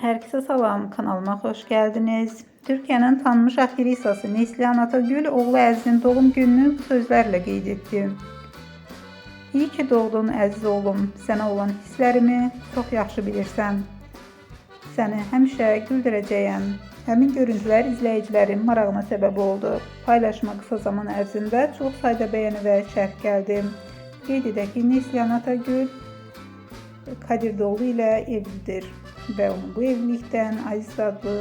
Herkese salam, kanalıma hoş geldiniz. Türkiye'nin tanınmış aktrisası Neslihan Atagül oğlu Əzizin doğum gününü bu sözlerle qeyd etdi. İyi ki doğdun əziz oğlum, sənə olan hisslərimi çox yaxşı bilirsən. Səni həmişə güldürəcəyəm. Həmin görüntülər izləyicilərin marağına səbəb oldu. Paylaşma qısa zaman ərzində çox sayda bəyəni və şərh gəldi. Qeyd edək ki, Neslihan Atagül Kadir Doğulu ilə evlidir və onun bu evlilikdən Aziz adlı